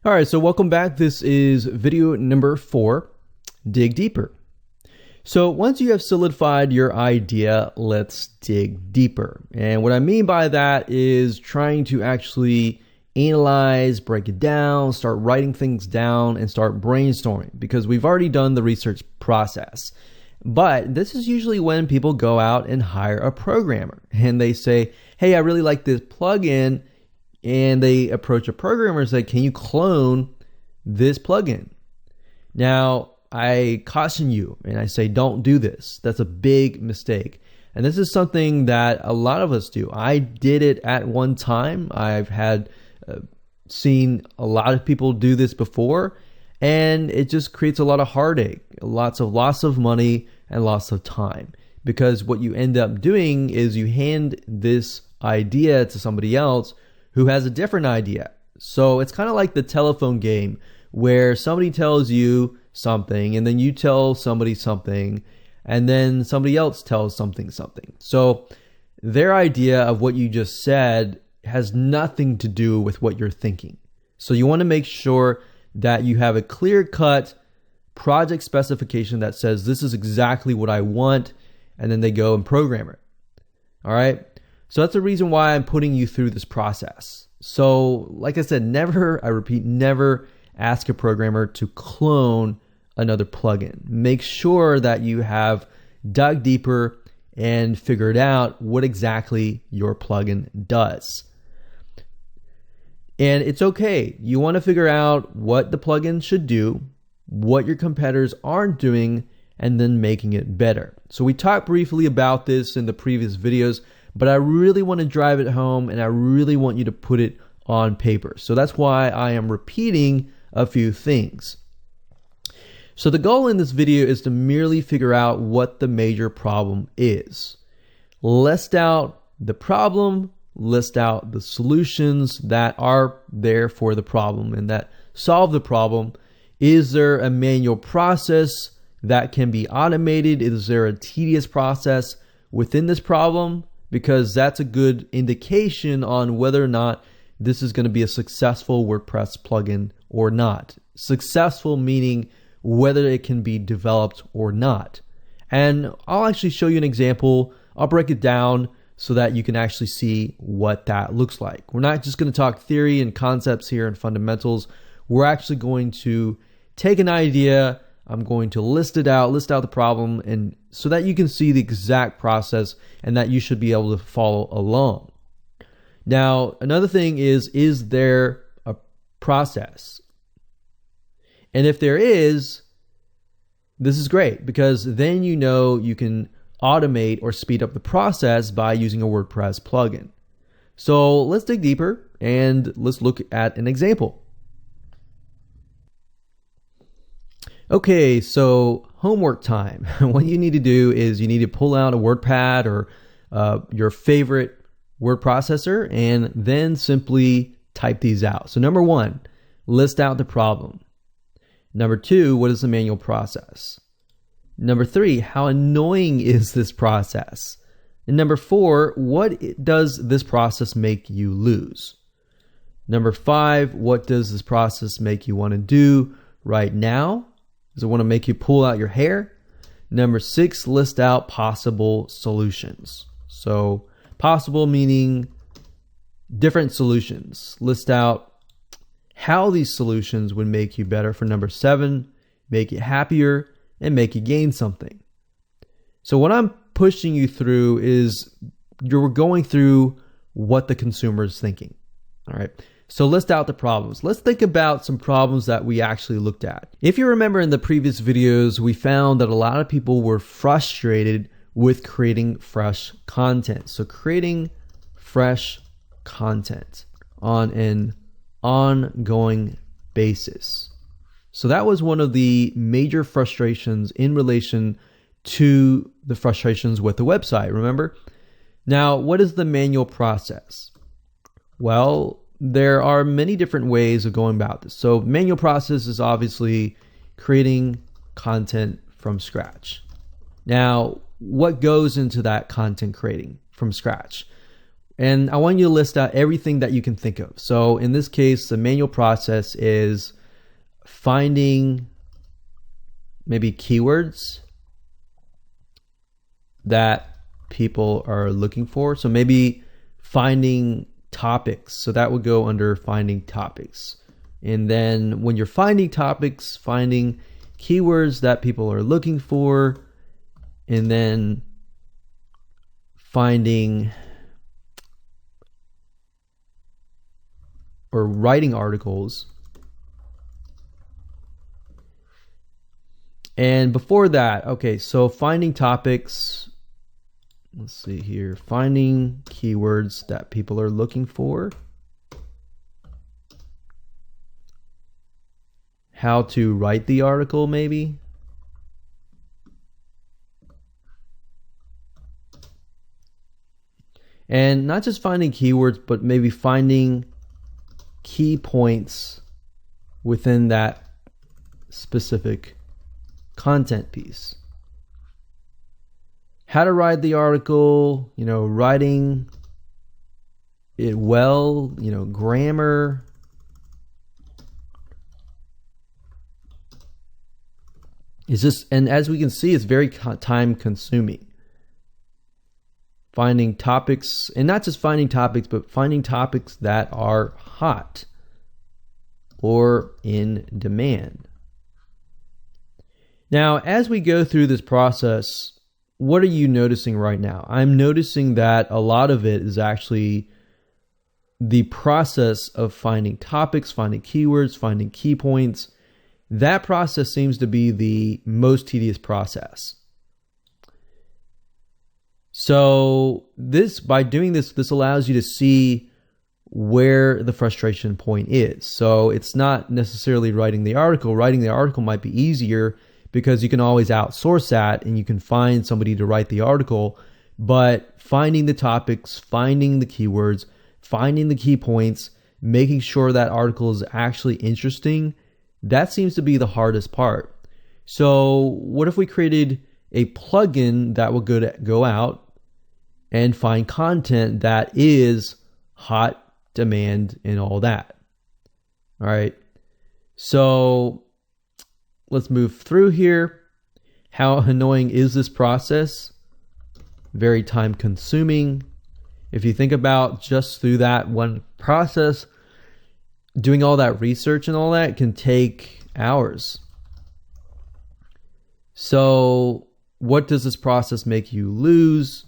All right, so welcome back. This is video number 4, dig deeper. So once you have solidified your idea, let's dig deeper. And what I mean by that is trying to actually analyze, break it down, start writing things down, and start brainstorming, because we've already done the research process. But this is usually when people go out and hire a programmer and they say, hey, I really like this plugin. And they approach a programmer and say, can you clone this plugin? Now, I caution you and I say, don't do this. That's a big mistake. And this is something that a lot of us do. I did it at one time. I've had seen a lot of people do this before, and it just creates a lot of heartache, lots of loss of money and loss of time. Because what you end up doing is you hand this idea to somebody else who has a different idea. So it's kind of like the telephone game where somebody tells you something and then you tell somebody something and then somebody else tells something. So their idea of what you just said has nothing to do with what you're thinking. So you want to make sure that you have a clear-cut project specification that says this is exactly what I want, and then they go and program it. All right? So that's the reason why I'm putting you through this process. So like I said, never, I repeat, never ask a programmer to clone another plugin. Make sure that you have dug deeper and figured out what exactly your plugin does. And it's okay. You want to figure out what the plugin should do, what your competitors aren't doing, and then making it better. So we talked briefly about this in the previous videos, but I really want to drive it home and I really want you to put it on paper. So that's why I am repeating a few things. So the goal in this video is to merely figure out what the major problem is. List out the problem, list out the solutions that are there for the problem and that solve the problem. Is there a manual process that can be automated? Is there a tedious process within this problem? Because that's a good indication on whether or not this is going to be a successful WordPress plugin or not. Successful meaning whether it can be developed or not. And I'll actually show you an example. I'll break it down so that you can actually see what that looks like. We're not just going to talk theory and concepts here and fundamentals. We're actually going to take an idea. I'm going to list out the problem, and so that you can see the exact process and that you should be able to follow along. Now, another thing is there a process? And if there is, this is great, because then you know you can automate or speed up the process by using a WordPress plugin. So let's dig deeper and let's look at an example. Okay, so homework time. What you need to do is you need to pull out a WordPad or your favorite word processor and then simply type these out. So number 1, list out the problem. Number 2, what is the manual process? Number 3, how annoying is this process? And number 4, what does this process make you lose? Number 5, what does this process make you want to do right now? Does it want to make you pull out your hair? Number 6, list out possible solutions. So possible meaning different solutions. List out how these solutions would make you better. For number 7, make you happier and make you gain something. So what I'm pushing you through is you're going through what the consumer is thinking. All right. So list out the problems. Let's think about some problems that we actually looked at. If you remember in the previous videos, we found that a lot of people were frustrated with creating fresh content. So creating fresh content on an ongoing basis. So that was one of the major frustrations in relation to the frustrations with the website, remember? Now, what is the manual process? Well, there are many different ways of going about this. So manual process is obviously creating content from scratch. Now, what goes into that content creating from scratch? And I want you to list out everything that you can think of. So in this case, the manual process is finding maybe keywords that people are looking for. So maybe finding topics. So that would go under finding topics. And then when you're finding topics, finding keywords that people are looking for, and then finding or writing articles. And before that, okay, so finding topics, let's see here, finding keywords that people are looking for, how to write the article maybe, and not just finding keywords, but maybe finding key points within that specific content piece. How to write the article, writing it well, grammar. And as we can see, it's very time consuming. Finding topics, and not just finding topics, but finding topics that are hot or in demand. Now, as we go through this process, what are you noticing right now? I'm noticing that a lot of it is actually the process of finding topics, finding keywords, finding key points. That process seems to be the most tedious process. So by doing this allows you to see where the frustration point is. So it's not necessarily writing the article. Writing the article might be easier because you can always outsource that and you can find somebody to write the article. But finding the topics, finding the keywords, finding the key points, making sure that article is actually interesting, that seems to be the hardest part. So what if we created a plugin that would go out and find content that is hot, demand, and all that? All right. So let's move through here. How annoying is this process? Very time consuming. If you think about just through that one process, doing all that research and all that can take hours. So what does this process make you lose?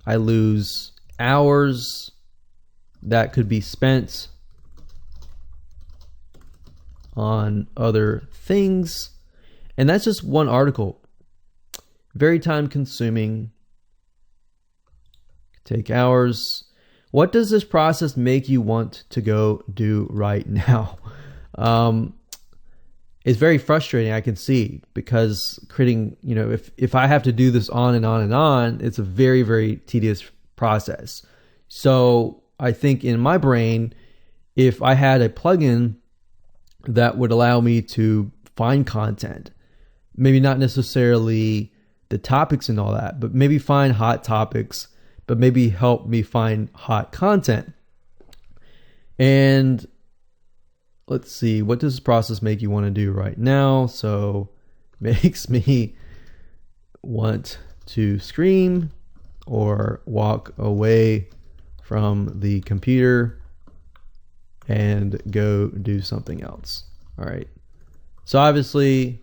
I lose hours that could be spent on other things. And that's just one article. Very time consuming. Take hours. What does this process make you want to go do right now? It's very frustrating, I can see, because creating, if I have to do this on and on and on, it's a very, very tedious process. So I think in my brain, if I had a plugin that would allow me to find content, maybe not necessarily the topics and all that, but maybe find hot topics, but maybe help me find hot content. And let's see, what does this process make you want to do right now? So makes me want to scream or walk away from the computer and go do something else. All right. So obviously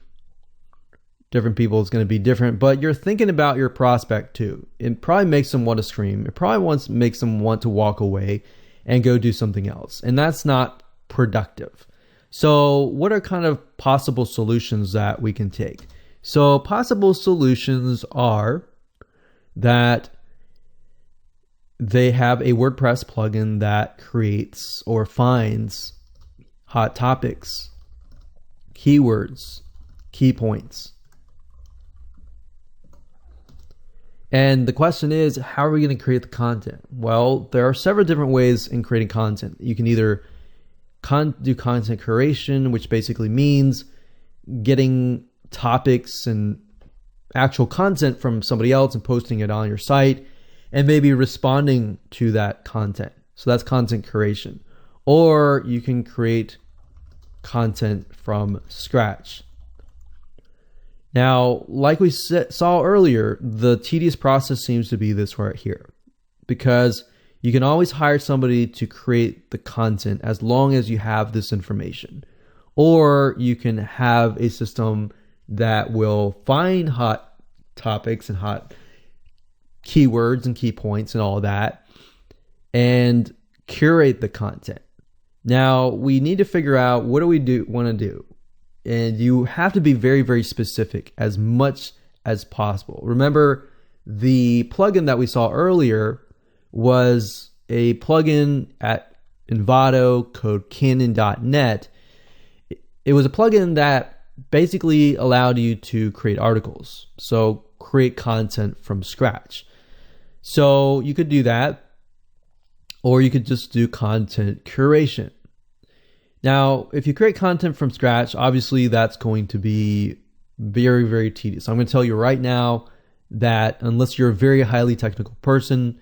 different people is going to be different, but you're thinking about your prospect too. It probably makes them want to scream. It probably makes them want to walk away and go do something else. And that's not productive. So what are kind of possible solutions that we can take? So possible solutions are that they have a WordPress plugin that creates or finds hot topics, keywords, key points. And the question is, how are we going to create the content? Well, there are several different ways in creating content. You can either do content curation, which basically means getting topics and actual content from somebody else and posting it on your site. and maybe responding to that content. So that's content curation. Or you can create content from scratch. Now, like we saw earlier, the tedious process seems to be this right here, because you can always hire somebody to create the content as long as you have this information. Or you can have a system that will find hot topics and hot keywords and key points and all of that and curate the content. Now, we need to figure out, what do we want to do? And you have to be very, very specific as much as possible. Remember, the plugin that we saw earlier was a plugin at Envato codecanon.net. It was a plugin that basically allowed you to create articles. So create content from scratch. So you could do that, or you could just do content curation. Now, if you create content from scratch, obviously that's going to be very, very tedious. I'm going to tell you right now that unless you're a very highly technical person,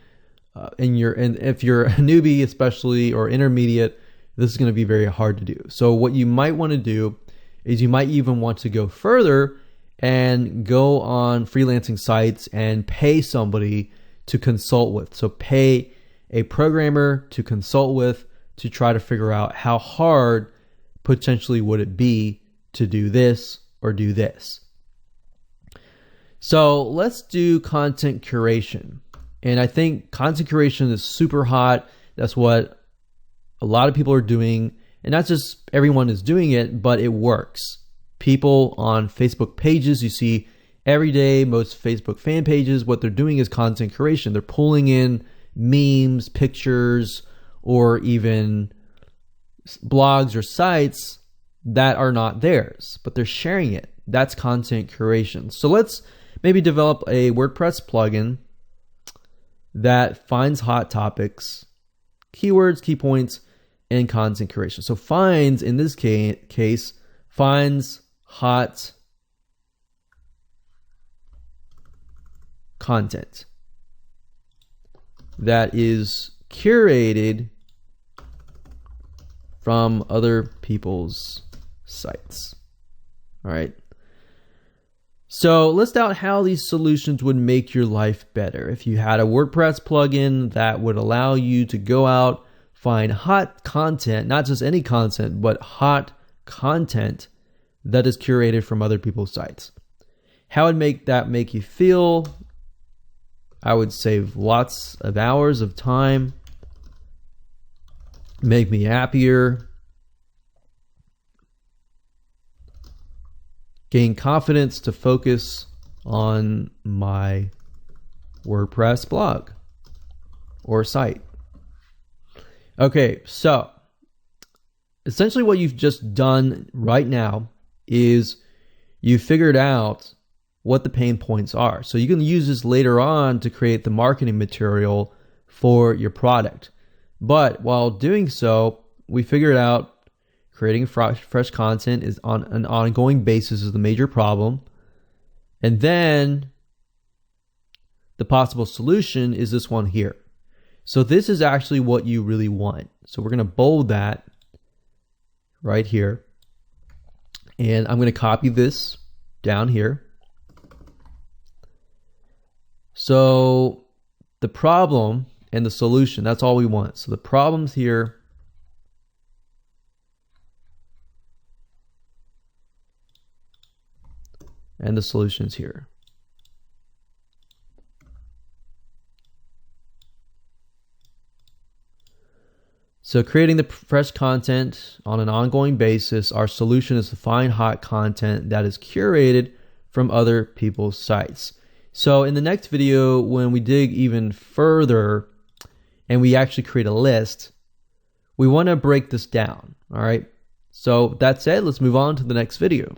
and if you're a newbie especially, or intermediate, this is going to be very hard to do. So what you might want to do is you might even want to go further and go on freelancing sites and pay somebody to consult with. So pay a programmer to consult with, to try to figure out how hard potentially would it be to do this or do this. So let's do content curation. And I think content curation is super hot. That's what a lot of people are doing. And not just everyone is doing it, but it works. People on Facebook pages, you see every day, most Facebook fan pages, what they're doing is content curation. They're pulling in memes, pictures, or even blogs or sites that are not theirs, but they're sharing it. That's content curation. So let's maybe develop a WordPress plugin that finds hot topics, keywords, key points, and content curation. So finds, in this case, finds hot content that is curated from other people's sites. All right. So list out how these solutions would make your life better. If you had a WordPress plugin that would allow you to go out, find hot content, not just any content, but hot content that is curated from other people's sites. How would make you feel? I would save lots of hours of time, make me happier, gain confidence to focus on my WordPress blog or site. Okay, so essentially what you've just done right now is you figured out what the pain points are. So you can use this later on to create the marketing material for your product. But while doing so, we figured out creating fresh content is on an ongoing basis is the major problem. And then the possible solution is this one here. So this is actually what you really want. So we're going to bold that right here. And I'm going to copy this down here. So the problem and the solution, that's all we want. So the problem's here. And the solution's here. So creating the fresh content on an ongoing basis, our solution is to find hot content that is curated from other people's sites. So in the next video, when we dig even further and we actually create a list, we want to break this down. All right. So that said, let's move on to the next video.